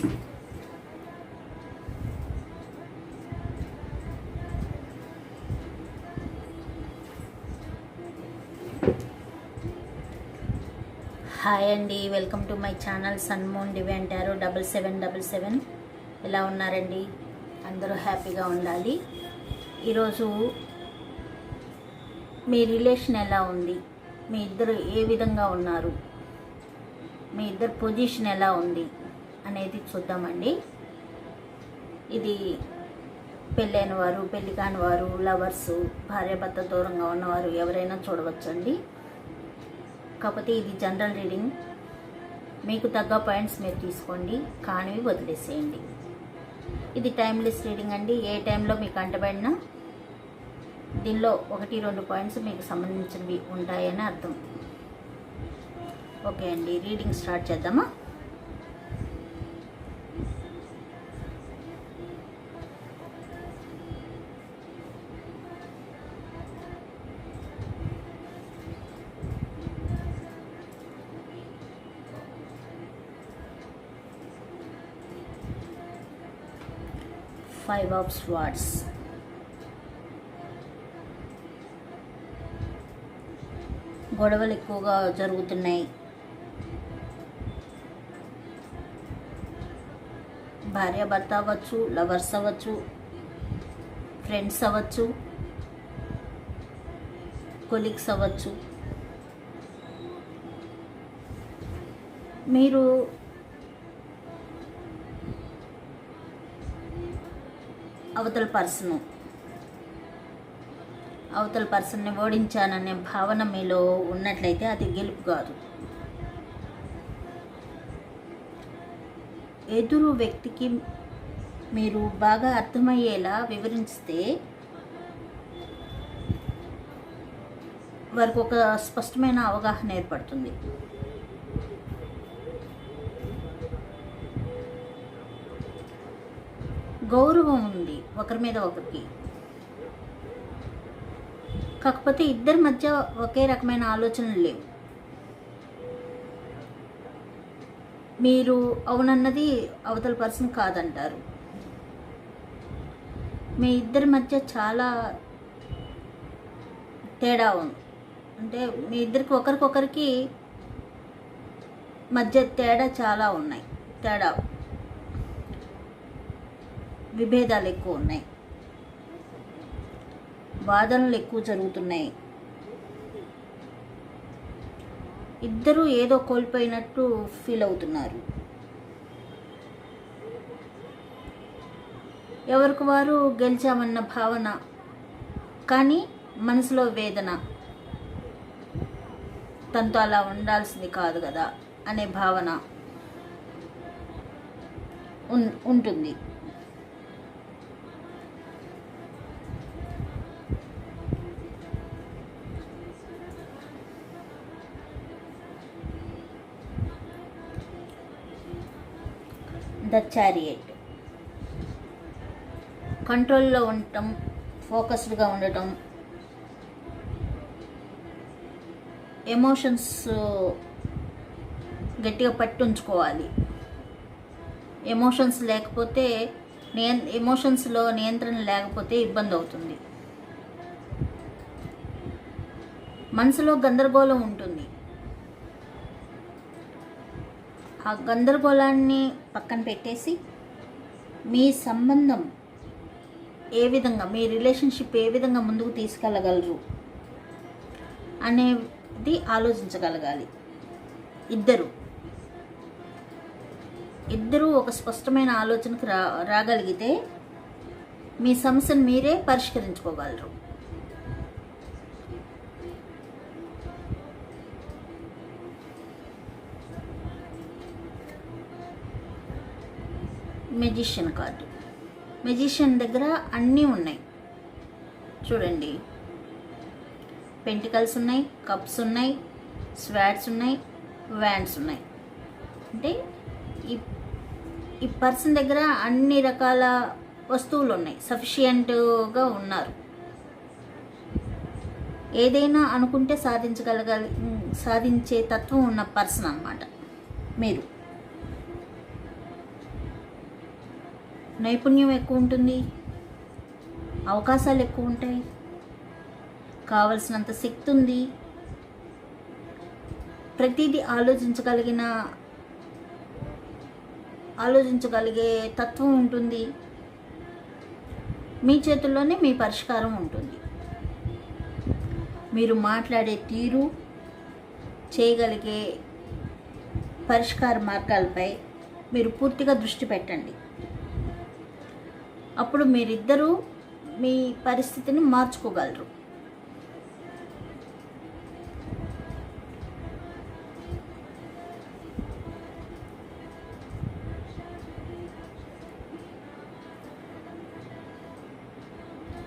Hi అండి, welcome to my channel sun moon divine tarot 7777. ఎలా ఉన్నారండి? అందరూ హ్యాపీగా ఉండాలి. ఈరోజు మీ రిలేషన్ ఎలా ఉంది, మీ ఇద్దరు ఏ విధంగా ఉన్నారు, మీ ఇద్దరు పొజిషన్ ఎలా ఉంది అనేది చూద్దామండి. ఇది పెళ్ళైన వారు, పెళ్ళి కాని వారు, లవర్సు, భార్యాభర్త దూరంగా ఉన్నవారు ఎవరైనా చూడవచ్చండి. కాకపోతే ఇది జనరల్ రీడింగ్. మీకు తగ్గ పాయింట్స్ మీరు తీసుకోండి, కానివి వదిలేసేయండి. ఇది టైమ్లెస్ రీడింగ్ అండి. ఏ టైంలో మీకు అంటబడినా దీనిలో 1-2 పాయింట్స్ మీకు సంబంధించినవి ఉంటాయని అర్థం. ఓకే అండి, రీడింగ్ స్టార్ట్ చేద్దామా? Five of Swords. గొడవలు ఎక్కువగా జరుగుతున్నాయి. భార్యాభర్త అవ్వచ్చు, లవర్స్ అవ్వచ్చు, ఫ్రెండ్స్ అవ్వచ్చు, కొలీగ్స్ అవ్వచ్చు. మీరు అవతల పర్సన్ని ఓడించాననే భావన మీలో ఉన్నట్లయితే అది గెలుపు కాదు. ఎదురు వ్యక్తికి మీరు బాగా అర్థమయ్యేలా వివరిస్తే వారికి ఒక స్పష్టమైన అవగాహన ఏర్పడుతుంది. గౌరవం ఉంది ఒకరి మీద ఒకరికి. కాకపోతే ఇద్దరి మధ్య ఒకే రకమైన ఆలోచనలు లేవు. మీరు అవునన్నది అవతల పర్సన్ కాదంటారు. మీ ఇద్దరి మధ్య చాలా తేడా ఉంది. అంటే మీ ఇద్దరికి ఒకరికొకరికి మధ్య తేడా చాలా ఉన్నాయి. విభేదాలు ఎక్కువ ఉన్నాయి, వాదనలు ఎక్కువ జరుగుతున్నాయి. ఇద్దరూ ఏదో కోల్పోయినట్టు ఫీల్ అవుతున్నారు. ఎవరికి వారు గెలిచామన్న భావన, కానీ మనసులో వేదన, తనతో అలా ఉండాల్సింది కాదు కదా అనే భావన ఉంటుంది. The chariot. కంట్రోల్లో ఉండటం, ఫోకస్డ్గా ఉండటం, ఎమోషన్స్ గట్టిగా పట్టుంచుకోవాలి. ఎమోషన్స్లో నియంత్రణ లేకపోతే ఇబ్బంది అవుతుంది. మనసులో గందరగోళం ఉంటుంది. ఆ గందరగోళాన్ని పక్కన పెట్టేసి మీ సంబంధం ఏ విధంగా, మీ రిలేషన్షిప్ ఏ విధంగా ముందుకు తీసుకెళ్ళగలరు అనేది ఆలోచించగలగాలి. ఇద్దరు ఒక స్పష్టమైన ఆలోచనకు రాగలిగితే మీ సమస్యను మీరే పరిష్కరించుకోగలరు. Magician card. మెజిషియన్ దగ్గర అన్నీ ఉన్నాయి చూడండి. పెంటికల్స్ ఉన్నాయి, కప్స్ ఉన్నాయి, స్వార్డ్స్ ఉన్నాయి, వ్యాండ్స్ ఉన్నాయి. అంటే ఈ పర్సన్ దగ్గర అన్ని రకాల వస్తువులు ఉన్నాయి, సఫిషియంట్గా ఉన్నారు. ఏదైనా అనుకుంటే సాధించే తత్వం ఉన్న పర్సన్ అన్నమాట మీరు. నైపుణ్యం ఎక్కువ ఉంటుంది, అవకాశాలు ఎక్కువ ఉంటాయి, కావలసినంత శక్తి ఉంది, ప్రతిదీ ఆలోచించగలిగే తత్వం ఉంటుంది. మీ చేతుల్లోనే మీ పరిష్కారం ఉంటుంది. మీరు మాట్లాడే తీరు, చేయగలిగే పరిష్కార మార్గాలపై మీరు పూర్తిగా దృష్టి పెట్టండి. అప్పుడు మీరిద్దరూ మీ పరిస్థితిని మార్చుకోగలరు.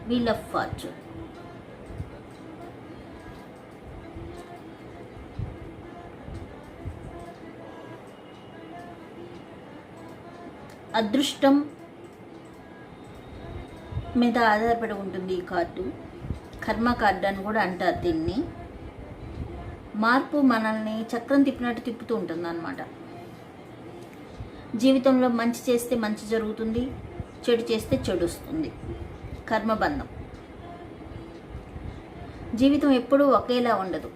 Wheel of fortune. అదృష్టం మీద ఆధారపడి ఉంటుంది ఈ కార్డు. కర్మ కార్డు అని కూడా అంటారు దీన్ని. మార్పు మనల్ని చక్రం తిప్పినట్టు తిప్పుతూ ఉంటుంది అన్నమాట. జీవితంలో మంచి చేస్తే మంచి జరుగుతుంది, చెడు చేస్తే చెడు వస్తుంది. కర్మబంధం. జీవితం ఎప్పుడూ ఒకేలా ఉండదు.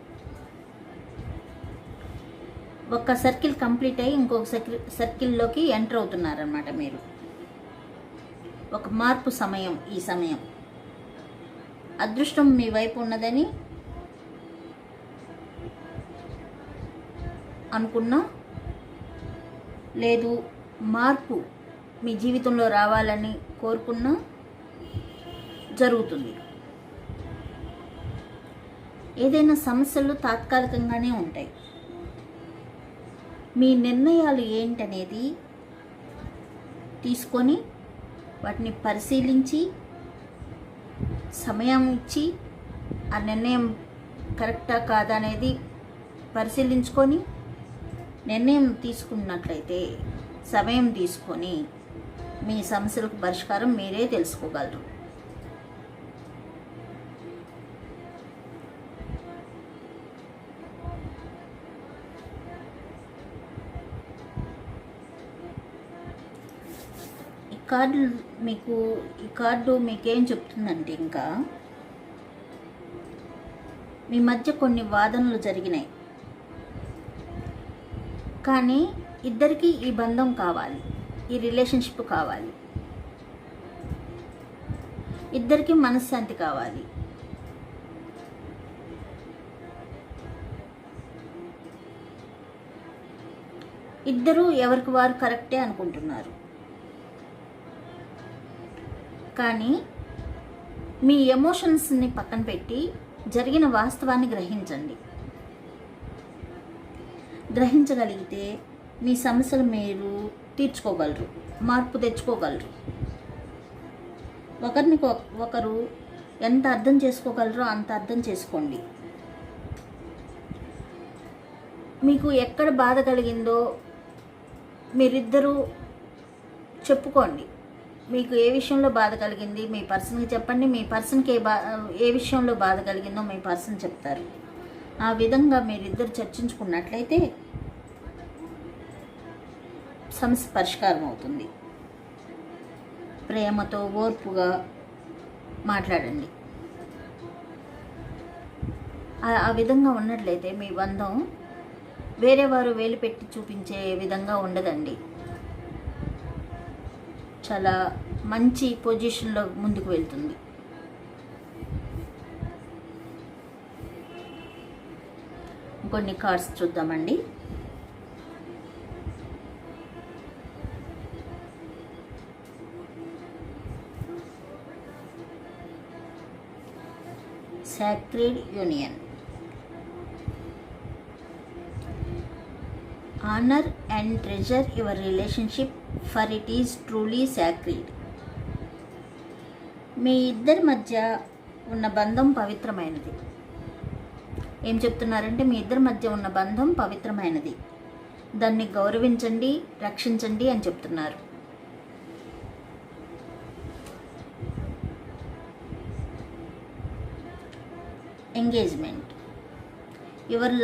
ఒక సర్కిల్ కంప్లీట్ అయ్యి ఇంకొక సర్కిల్లోకి ఎంటర్ అవుతున్నారనమాట మీరు. ఒక మార్పు సమయం ఈ సమయం. అదృష్టం మీ వైపు ఉన్నదని అనుకున్నా, లేదు మార్పు మీ జీవితంలో రావాలని కోరుకున్నా జరుగుతుంది. ఏదైనా సమస్యలు తాత్కాలికంగానే ఉంటాయి. మీ నిర్ణయాలు ఏంటనేది తీసుకొని వాటిని పరిశీలించి సమయం ఇచ్చి ఆ నిర్ణయం కరెక్టా కాదా అనేది పరిశీలించుకొని నిర్ణయం తీసుకున్నట్లయితే సమయం తీసుకొని మీ సమస్యలకు పరిష్కారం మీరే తెలుసుకోగలరు. ఈ కార్డు మీకేం చెప్తుందంటే, ఇంకా మీ మధ్య కొన్ని వాదనలు జరిగినాయి, కానీ ఇద్దరికీ ఈ బంధం కావాలి, ఈ రిలేషన్షిప్ కావాలి, ఇద్దరికీ మనశ్శాంతి కావాలి. ఇద్దరూ ఎవరికి వారు కరెక్టే అనుకుంటున్నారు, కానీ మీ ఎమోషన్స్ని పక్కన పెట్టి జరిగిన వాస్తవాన్ని గ్రహించగలిగితే మీ సమస్యలు మీరు తీర్చుకోగలరు, మార్పు తెచ్చుకోగలరు. ఒకరిని ఒకరు ఎంత అర్థం చేసుకోగలరో అంత అర్థం చేసుకోండి. మీకు ఎక్కడ బాధ కలిగిందో మీరిద్దరూ చెప్పుకోండి. మీకు ఏ విషయంలో బాధ కలిగింది మీ పర్సన్కి చెప్పండి, మీ పర్సన్కి ఏ విషయంలో బాధ కలిగిందో మీ పర్సన్ చెప్తారు. ఆ విధంగా మీరిద్దరు చర్చించుకున్నట్లయితే సమస్య పరిష్కారం అవుతుంది. ప్రేమతో ఓర్పుగా మాట్లాడండి. ఆ విధంగా ఉన్నట్లయితే మీ బంధం వేరే వారు వేలు పెట్టి చూపించే విధంగా ఉండదండి. చాలా మంచి పొజిషన్లో ముందుకు వెళ్తుంది. కొన్ని కార్డ్స్ చూద్దామండి. Sacred union. Honor and treasure your relationship, for it is truly sacred. మీ ఇద్దరి మధ్య ఉన్న బంధం పవిత్రమైనది. ఏం చెప్తున్నారంటే, మీ ఇద్దరి మధ్య ఉన్న బంధం పవిత్రమైనది, దాన్ని గౌరవించండి, రక్షించండి అని చెప్తున్నారు. Engagement. Your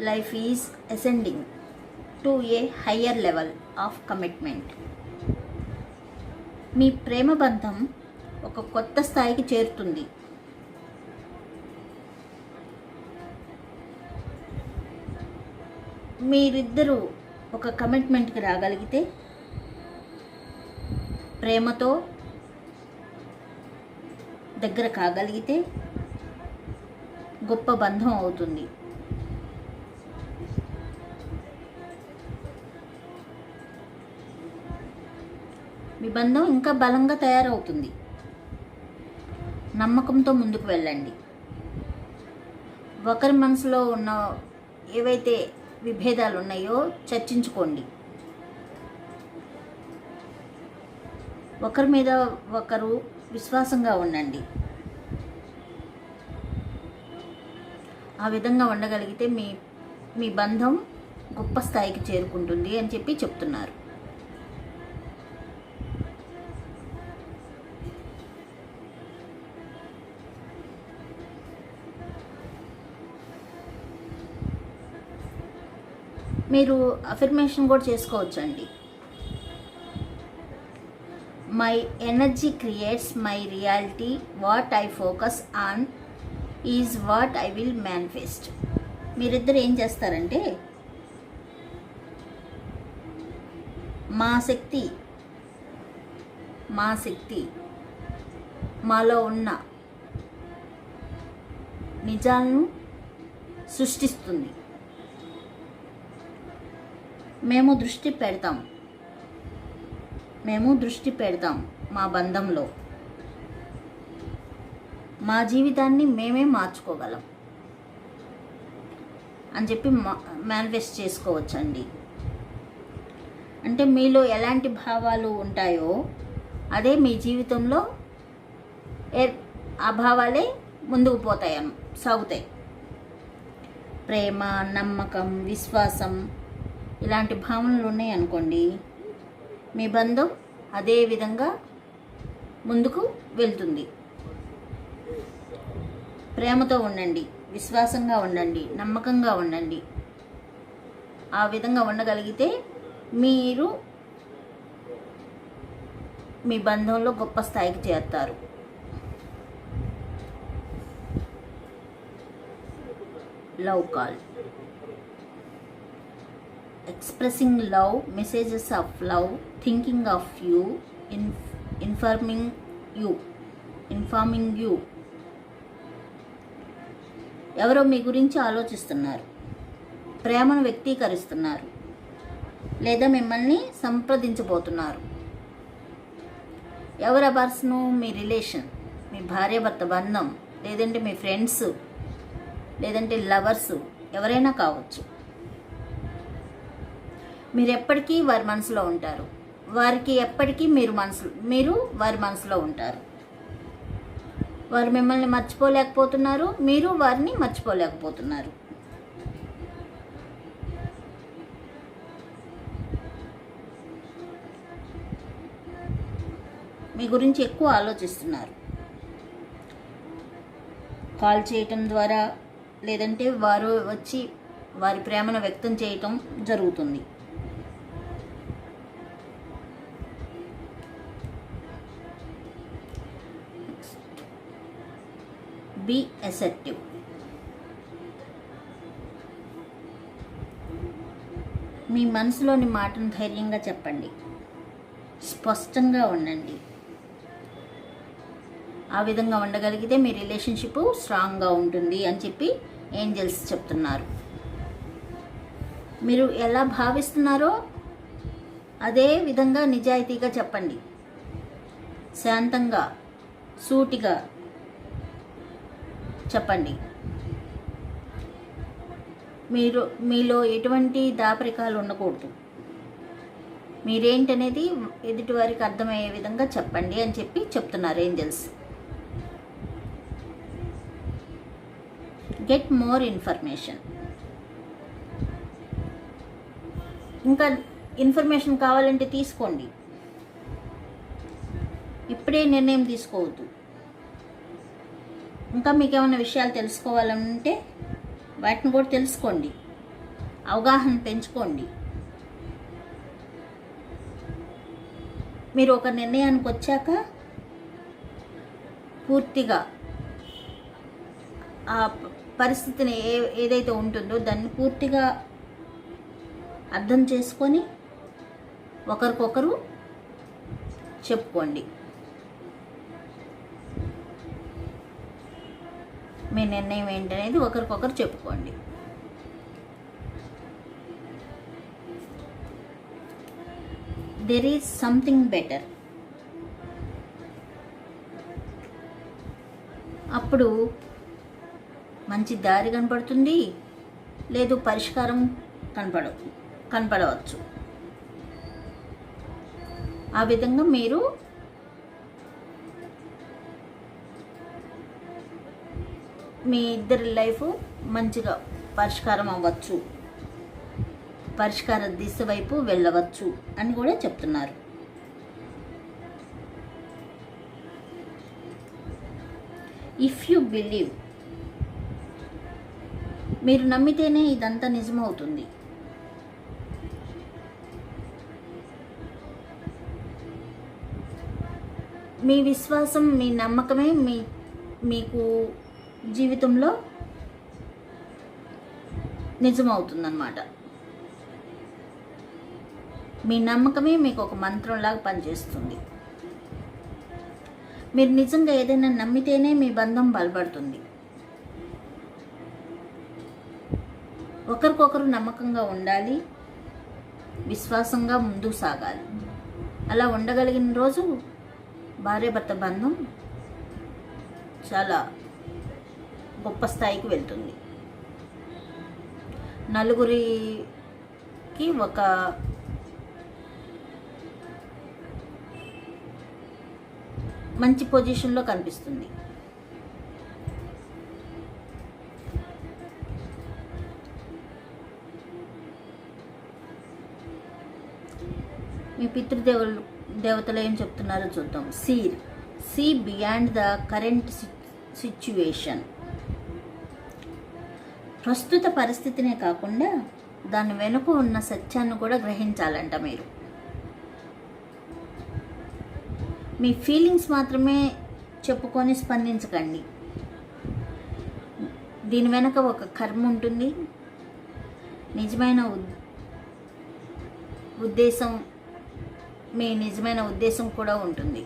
life is ascending to a higher level of commitment. మీ ప్రేమ బంధం ఒక కొత్త స్థాయికి చేరుతుంది. మీరిద్దరూ ఒక కమిట్మెంట్కి రాగలిగితే ప్రేమతో దగ్గర కాగలిగితే గొప్ప బంధం అవుతుంది. మీ బంధం ఇంకా బలంగా తయారవుతుంది. నమ్మకంతో ముందుకు వెళ్ళండి. ఒకరి మనసులో ఉన్న ఏవైతే విభేదాలు ఉన్నాయో చర్చించుకోండి. ఒకరి మీద ఒకరు విశ్వాసంగా ఉండండి. ఆ విధంగా ఉండగలిగితే మీ బంధం గొప్ప స్థాయికి చేరుకుంటుంది అని చెప్పి చెప్తున్నారు. మీరు అఫర్మేషన్ కూడా చేసుకోవచ్చండి. My energy creates my reality, what I focus on is what I will manifest. మీరిద్దరు ఏం చేస్తారంటే, మా శక్తి మాలో ఉన్న నిజాలను సృష్టిస్తుంది. మేము దృష్టి పెడతాం మా బంధంలో. మా జీవితాన్ని మేమే మార్చుకోగలం అని చెప్పి మేనిఫెస్ట్ చేసుకోవచ్చండి. అంటే మీలో ఎలాంటి భావాలు ఉంటాయో అదే మీ జీవితంలో ఆ భావాలే ముందుకు సాగుతాయి. ప్రేమ, నమ్మకం, విశ్వాసం ఇలాంటి భావనలు ఉన్నాయి అనుకోండి, మీ బంధం అదే విధంగా ముందుకు వెళ్తుంది. ప్రేమతో ఉండండి, విశ్వాసంగా ఉండండి, నమ్మకంగా ఉండండి. ఆ విధంగా ఉండగలిగితే మీరు మీ బంధంలో గొప్ప స్థాయికి చేరుతారు. Love call. Expressing love, messages of love, thinking of you, informing you. ఎవరో మీ గురించి ఆలోచిస్తున్నారు, ప్రేమను వ్యక్తీకరిస్తున్నారు, లేదా మిమ్మల్ని సంప్రదించబోతున్నారు. ఎవరి పర్సను? మీ రిలేషన్, మీ భార్యాభర్త బంధం, లేదంటే మీ ఫ్రెండ్స్, లేదంటే లవర్స్, ఎవరైనా కావచ్చు. మీరు ఎప్పటికీ వారి మనసులో ఉంటారు, వారికి ఎప్పటికీ మీరు వారి మనసులో ఉంటారు. వారు మిమ్మల్ని మర్చిపోలేకపోతున్నారు, మీరు వారిని మర్చిపోలేకపోతున్నారు. మీ గురించి ఎక్కువ ఆలోచిస్తున్నారు. కాల్ చేయటం ద్వారా, లేదంటే వారు వచ్చి వారి ప్రేమను వ్యక్తం చేయటం జరుగుతుంది. Be assertive. మీ మనసులోని మాటను ధైర్యంగా చెప్పండి, స్పష్టంగా ఉండండి. ఆ విధంగా ఉండగలిగితే మీ రిలేషన్షిప్ స్ట్రాంగ్గా ఉంటుంది అని చెప్పి ఏంజెల్స్ చెప్తున్నారు. మీరు ఎలా భావిస్తున్నారో అదే విధంగా నిజాయితీగా చెప్పండి. శాంతంగా, సూటిగా చెప్పండి. మీలో ఎటువంటి దాపరికాలు ఉండకూడదు. మీరేంటనేది ఎదుటి వారికి అర్థమయ్యే విధంగా చెప్పండి అని చెప్పి చెప్తున్నారు ఏంజెల్స్. Get more information. ఇంకా ఇన్ఫర్మేషన్ కావాలంటే తీసుకోండి, ఇప్పుడే నిర్ణయం తీసుకోవద్దు. ఇంకా మీకు ఏమైనా విషయాలు తెలుసుకోవాలంటే వాటిని కూడా తెలుసుకోండి, అవగాహన పెంచుకోండి. మీరు ఒక నిర్ణయానికి వచ్చాక పూర్తిగా ఆ పరిస్థితిని ఏదైతే ఉంటుందో దాన్ని పూర్తిగా అర్థం చేసుకొని ఒకరికొకరు చెప్పుకోండి. మీ నిర్ణయం ఏంటనేది ఒకరికొకరు చెప్పుకోండి. There is something better. అప్పుడు మంచి దారి కనపడుతుంది, లేదు పరిష్కారం కనపడవచ్చు. ఆ విధంగా మీరు మీ ఇద్దరి లైఫ్ మంచిగా పరిష్కారం అవ్వచ్చు, పరిష్కార దిశ వైపు వెళ్ళవచ్చు అని కూడా చెప్తున్నారు. ఇఫ్ యు బిలీవ్, మీరు నమ్మితేనే ఇదంతా నిజమవుతుంది. మీ విశ్వాసం, మీ నమ్మకమే మీకు జీవితంలో నిజమవుతుందన్నమాట. మీ నమ్మకమే మీకు ఒక మంత్రంలాగా పనిచేస్తుంది. మీరు నిజంగా ఏదైనా నమ్మితేనే మీ బంధం బలపడుతుంది. ఒకరికొకరు నమ్మకంగా ఉండాలి, విశ్వాసంగా ముందుకు సాగాలి. అలా ఉండగలిగిన రోజు భార్యాభర్త బంధం చాలా గొప్ప స్థాయికి వెళ్తుంది. నలుగురికి ఒక మంచి పొజిషన్లో కనిపిస్తుంది. మీ దేవతలు ఏం చెప్తున్నారో చూద్దాం. See beyond the current situation. ప్రస్తుత పరిస్థితినే కాకుండా దాని వెనుక ఉన్న సత్యాన్ని కూడా గ్రహించాలంట మీరు. మీ ఫీలింగ్స్ మాత్రమే చెప్పుకొని స్పందించకండి. దీని వెనుక ఒక కర్మ ఉంటుంది, నిజమైన ఉద్దేశం, మీ నిజమైన ఉద్దేశం కూడా ఉంటుంది.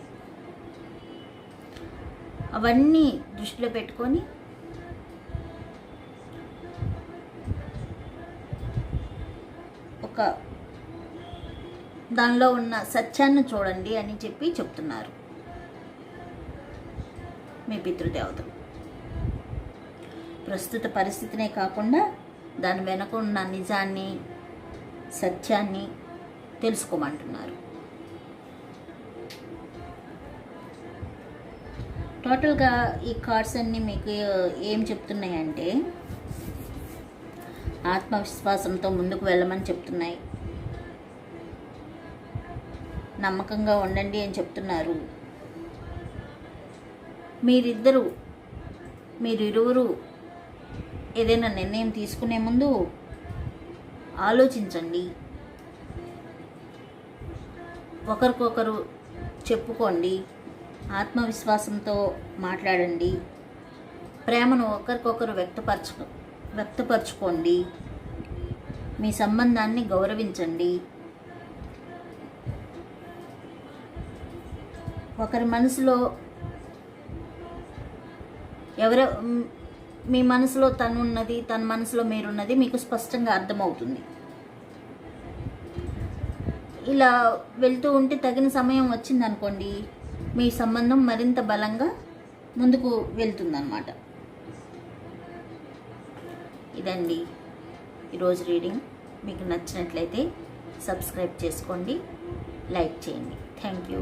అవన్నీ దృష్టిలో పెట్టుకొని ఒక దానిలో ఉన్న సత్యాన్ని చూడండి అని చెప్పి చెప్తున్నారు మీ పితృదేవతలు. ప్రస్తుత పరిస్థితినే కాకుండా దాని వెనుక ఉన్న నిజాన్ని, సత్యాన్ని తెలుసుకోమంటున్నారు. టోటల్గా ఈ కార్డ్స్ అన్నీ మీకు ఏం చెప్తున్నాయంటే ఆత్మవిశ్వాసంతో ముందుకు వెళ్ళమని చెప్తున్నాయి, నమ్మకంగా ఉండండి అని చెప్తున్నారు. మీరిరువురు ఏదైనా నిర్ణయం తీసుకునే ముందు ఆలోచించండి, ఒకరికొకరు చెప్పుకోండి, ఆత్మవిశ్వాసంతో మాట్లాడండి, ప్రేమను ఒకరికొకరు వ్యక్తపరచుకోండి, మీ సంబంధాన్ని గౌరవించండి. ఒకరి మనసులో మీ మనసులో తను ఉన్నది, తన మనసులో మీరున్నది మీకు స్పష్టంగా అర్థమవుతుంది. ఇలా వెళ్తూ ఉంటే తగిన సమయం వచ్చిందనుకోండి, మీ సంబంధం మరింత బలంగా ముందుకు వెళ్తుందన్నమాట. ఇదండి ఈరోజు రీడింగ్. మీకు నచ్చినట్లయితే సబ్స్క్రైబ్ చేసుకోండి, లైక్ చేయండి. Thank you.